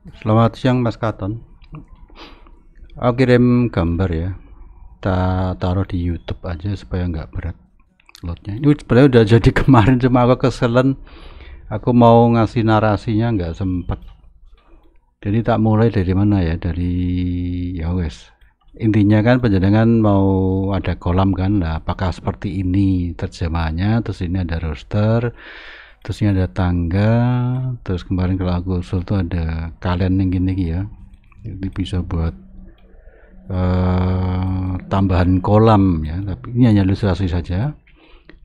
Selamat siang Mas Katon. Aku kirim gambar ya. Kita taruh di YouTube aja supaya nggak berat loadnya. Ini sebenarnya udah jadi kemarin, cuma aku keselen. Aku mau ngasih narasinya nggak sempet. Jadi tak mulai dari mana ya? Dari ya wes. Intinya kan penjenengan mau ada kolam kan lah. Apakah seperti ini terjemahannya? Terus ini ada roster. Terus ini ada tangga. Terus kemarin kalau aku usul tuh ada kalian yang gini ya. Jadi bisa buat tambahan kolam ya, tapi ini hanya ilustrasi saja.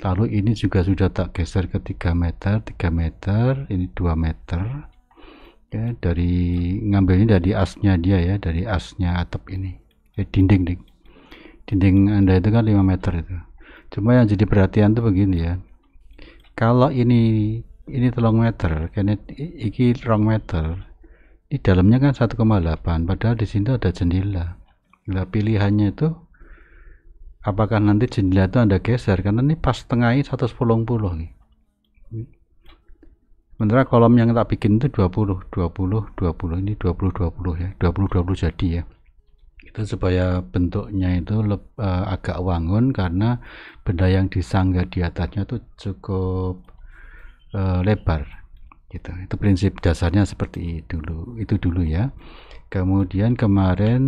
Lalu ini juga sudah tak geser ke 3 meter, 3 meter, ini 2 meter ya, dari ngambilnya dari asnya dia ya, dari asnya atap ini ya, dinding anda itu kan 5 meter itu. Cuma yang jadi perhatian tuh begini ya, kalau ini 3 meter kan, ini 2 meter, di dalamnya kan 1,8, padahal di sini ada jendela. Nah, pilihannya itu apakah nanti jendela itu anda geser, karena ini pas tengahnya 110 nih. Sementara kolom yang tak bikin itu 20 20 20, ini 20 20 ya, 20 20 jadi ya. Itu supaya bentuknya itu agak wangun, karena benda yang disangga di atasnya itu cukup lebar gitu. Itu prinsip dasarnya seperti itu dulu ya. Kemudian kemarin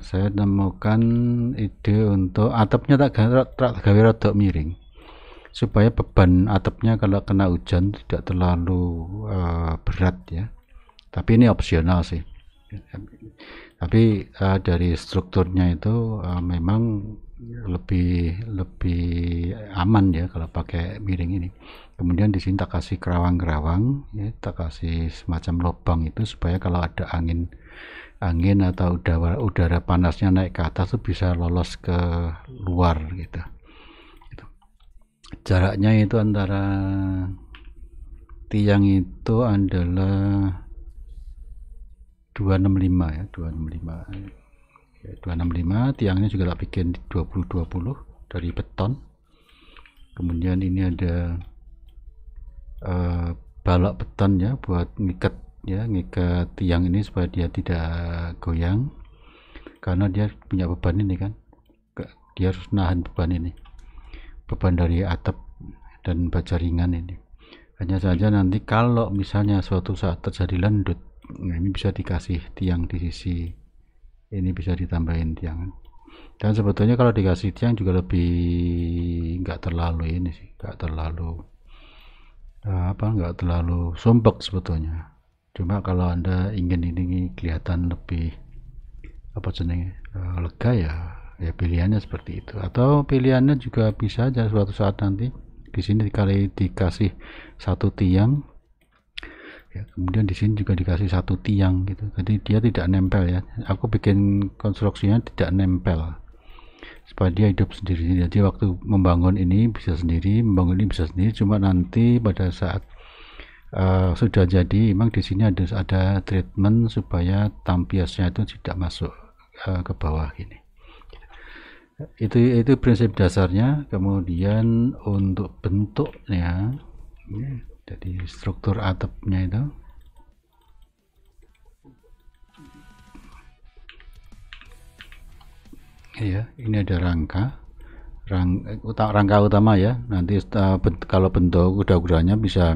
saya nemukan ide untuk atapnya tak gawe rodok miring, supaya beban atapnya kalau kena hujan tidak terlalu berat ya. Tapi ini opsional sih. Tapi dari strukturnya itu memang lebih lebih aman ya kalau pakai miring ini. Kemudian di sini tak kasih kerawang-kerawang ya, tak kasih semacam lubang itu supaya kalau ada angin atau udara panasnya naik ke atas tuh bisa lolos ke luar gitu. Jaraknya itu antara tiang itu adalah 265 ya, 265 ya, 265. Tiangnya juga tak bikin 20-20 dari beton. Kemudian ini ada balok beton ya, buat ngikat ya, ngikat tiang ini supaya dia tidak goyang, karena dia punya beban ini kan, dia harus nahan beban ini, beban dari atap dan baja ringan ini. Hanya saja nanti kalau misalnya suatu saat terjadi lendut, nah ini bisa dikasih tiang di sisi ini, bisa ditambahin tiang. Dan sebetulnya kalau dikasih tiang juga lebih, nggak terlalu ini sih, nggak terlalu sumpek sebetulnya. Cuma kalau anda ingin ini kelihatan lebih apa jenenge, lega ya, ya pilihannya seperti itu. Atau pilihannya juga bisa aja suatu saat nanti di sini dikasih satu tiang ya, kemudian di sini juga dikasih satu tiang gitu, jadi dia tidak nempel ya. Aku bikin konstruksinya tidak nempel supaya dia hidup sendiri. Jadi waktu membangun ini bisa sendiri, membangun ini bisa sendiri. Cuma nanti pada saat sudah jadi, memang di sini ada treatment supaya tampiasnya itu tidak masuk ke bawah gini. Itu prinsip dasarnya. Kemudian untuk bentuknya ya, jadi struktur atapnya itu ya, ini ada rangka utama ya. Nanti kalau bentuk kuda-kudanya bisa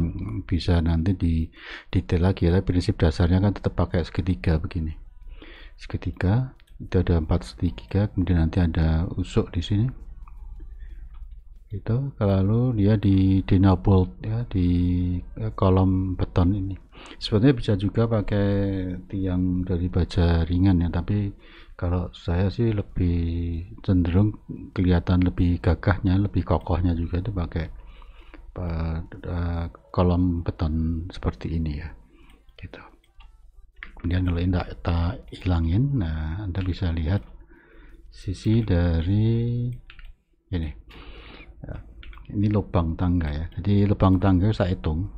nanti di detail lagi ya. Prinsip dasarnya kan tetap pakai segitiga begini, segitiga itu ada 4 segitiga, kemudian nanti ada usuk di sini itu, lalu dia di bolt ya, di kolom beton ini. Sebenarnya bisa juga pakai tiang dari baja ringan ya, tapi kalau saya sih lebih cenderung kelihatan lebih gagahnya, lebih kokohnya juga itu pakai kolom beton seperti ini ya gitu. Kemudian kalau ini tak hilangin, nah Anda bisa lihat sisi dari ini ya, ini lubang tangga ya. Jadi lubang tangga saya hitung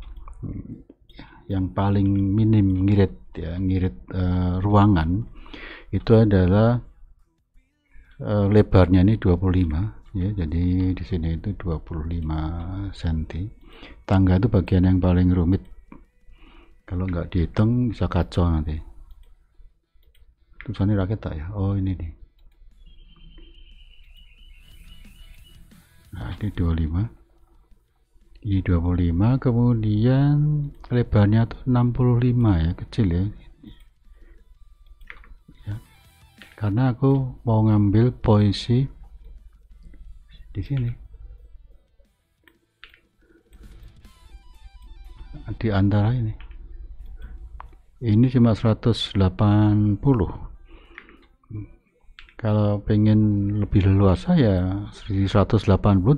yang paling minim ngirit ya, ruangan itu adalah lebarnya ini 25 ya. Jadi di sini itu 25 cm. Tangga itu bagian yang paling rumit Kalau nggak dihitung bisa kacau nanti. Tulisannya raket tak ya? Oh ini nih. Nah, ini 25. Ini 25, kemudian lebarnya tuh 65 ya, kecil ya. Karena aku mau ngambil posisi di sini. Di antara ini. Ini cuma 180. Kalau pengen lebih leluasa ya 180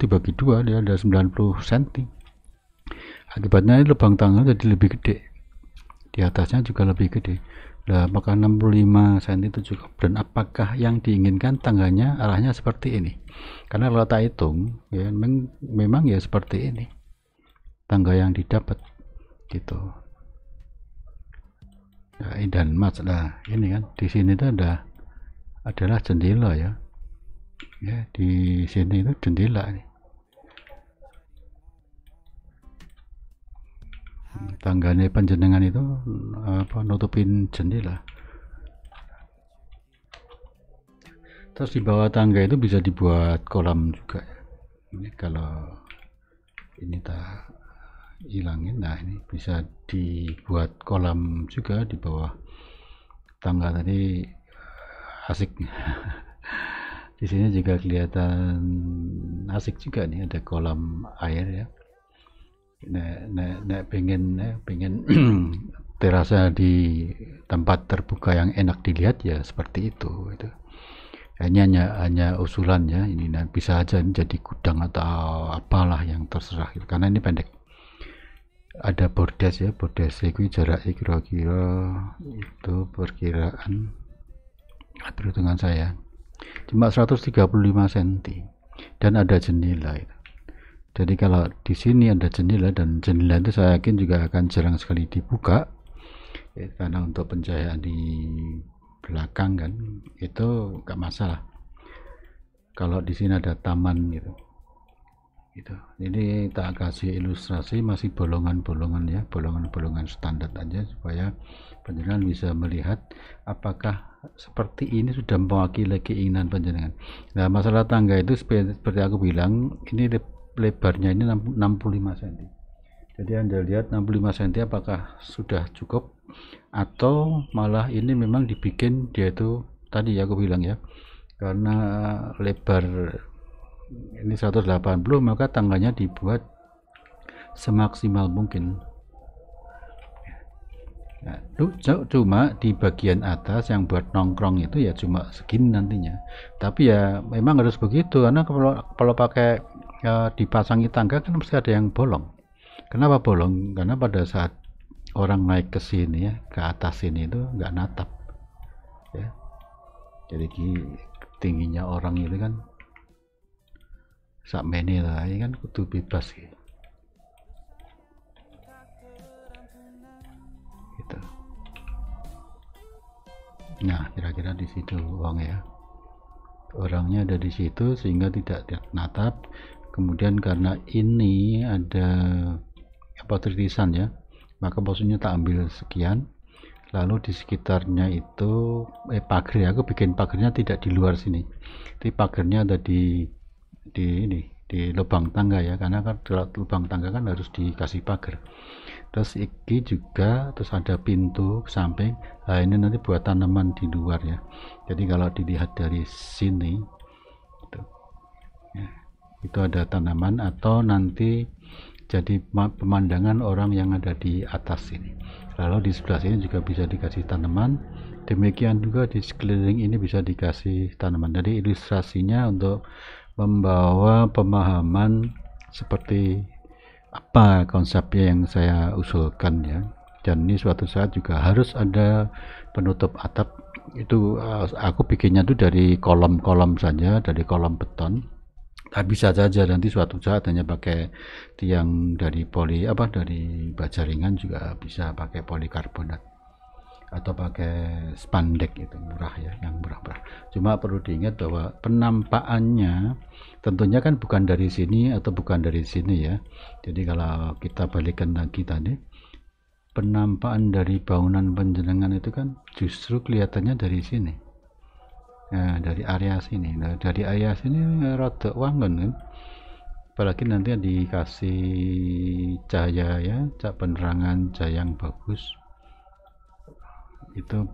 dibagi 2, dia ada 90 cm. Akibatnya lubang tangga jadi lebih gede, di atasnya juga lebih gede. Nah, apakah 65 cm itu cukup, dan apakah yang diinginkan tangganya arahnya seperti ini? Karena kalau tak hitung ya memang ya seperti ini tangga yang didapat gitu. Nah, dan masalah ini kan di sini itu adalah jendela ya. Ya, di sini itu jendela nih. Tangganya panjenengan itu nutupin jendela. Terus di bawah tangga itu bisa dibuat kolam juga. Ini kalau ini tak hilangin, nah ini bisa dibuat kolam juga di bawah tangga tadi, asik. Di sini juga kelihatan asik juga nih, ada kolam air ya. Nek pengen terasa di tempat terbuka yang enak dilihat ya seperti itu. Hanya usulan ya, ini bisa aja jadi gudang atau apalah yang terserah gitu. Karena ini pendek. Ada bordes ya, bordes itu jaraknya kira-kira itu perkiraan perhitungan saya cuma 135 cm dan ada jendela itu. Jadi kalau di sini ada jendela, dan jendela itu saya yakin juga akan jarang sekali dibuka ya, karena untuk pencahayaan di belakang kan itu gak masalah. Kalau di sini ada taman gitu. Ini tak kasih ilustrasi masih bolongan-bolongan ya, bolongan-bolongan standar aja supaya panjenengan bisa melihat apakah seperti ini sudah mewakili keinginan panjenengan. Nah, masalah tangga itu seperti aku bilang, ini lebarnya ini 65 cm. Jadi Anda lihat 65 cm apakah sudah cukup atau malah ini memang dibikin dia itu tadi ya aku bilang ya, karena lebar ini 180 maka tangganya dibuat semaksimal mungkin. Nah, cuma di bagian atas yang buat nongkrong itu ya cuma segini nantinya. Tapi ya memang harus begitu, karena kalau pakai ya, dipasangi tangga kan mesti ada yang bolong. Kenapa bolong? Karena pada saat orang naik ke sini ya, ke atas sini itu nggak natap ya. Jadi tingginya orang itu kan sak mene lah, ini kan kudu bebas gitu. Nah, kira-kira di situ uang ya. Orangnya ada di situ sehingga tidak natap. Kemudian karena ini ada tritisan ya, maka posisinya tak ambil sekian. Lalu di sekitarnya itu pagar ya, aku bikin pagarnya tidak di luar sini. Tapi pagarnya ada di lubang tangga ya, karena kan lubang tangga kan harus dikasih pagar. Terus iki juga, terus ada pintu ke samping. Nah, ini nanti buat tanaman di luar ya. Jadi kalau dilihat dari sini itu ada tanaman, atau nanti jadi pemandangan orang yang ada di atas sini. Lalu di sebelah sini juga bisa dikasih tanaman. Demikian juga di sekeliling ini bisa dikasih tanaman. Jadi ilustrasinya untuk membawa pemahaman seperti apa konsepnya yang saya usulkan ya. Dan ini suatu saat juga harus ada penutup atap. Itu aku bikinnya tuh dari kolom-kolom saja, dari kolom beton. Tapi bisa saja nanti suatu saat hanya pakai tiang dari dari baja ringan, juga bisa pakai polikarbonat atau pakai spandek, itu murah ya, yang murah-murah. Cuma perlu diingat bahwa penampakannya tentunya kan bukan dari sini atau bukan dari sini ya. Jadi kalau kita balikkan lagi tadi, penampakan dari bangunan panjenengan itu kan justru kelihatannya dari sini. Nah, dari area sini. Nah, dari area sini rada wangun kan. Apalagi nanti dikasih cahaya ya, penerangan cahaya yang bagus. Itu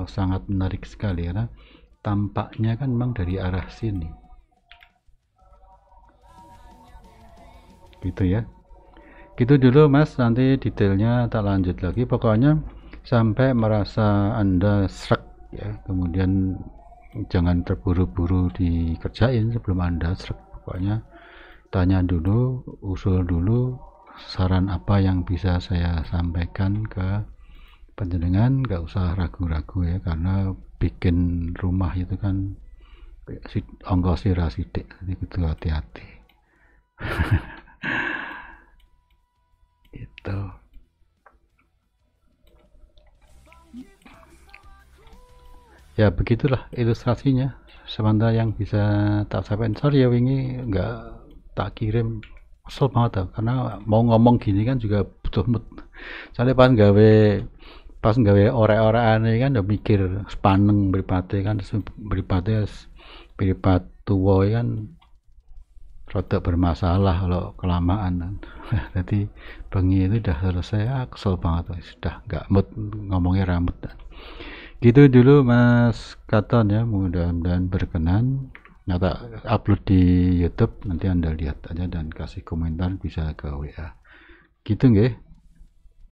sangat menarik sekali karena tampaknya kan memang dari arah sini. Gitu ya. Gitu dulu Mas, nanti detailnya tak lanjut lagi. Pokoknya sampai merasa Anda srek ya, kemudian jangan terburu-buru dikerjain sebelum Anda srek. Pokoknya tanya dulu, usul dulu saran apa yang bisa saya sampaikan ke panjenengan, gak usah ragu-ragu ya, karena bikin rumah itu kan ongkos sidik, jadi itu hati-hati. Itu ya begitulah ilustrasinya sementara yang bisa tak sampaikan. Sorry ya wingi nggak tak kirim, kesel banget tau, karena mau ngomong gini kan juga butuh mood. Soalnya pas gawe ore-ore aneh kan udah mikir sepaneng beripate kan, beripat tua kan rada bermasalah kalau kelamaan kan. Jadi bengi itu udah selesai, kesel banget, sudah nggak mood ngomongnya rambut. Gitu dulu Mas Katon ya, mudah-mudahan berkenan. Nyata upload di YouTube, nanti Anda lihat aja dan kasih komentar bisa ke WA. Gitu nggih.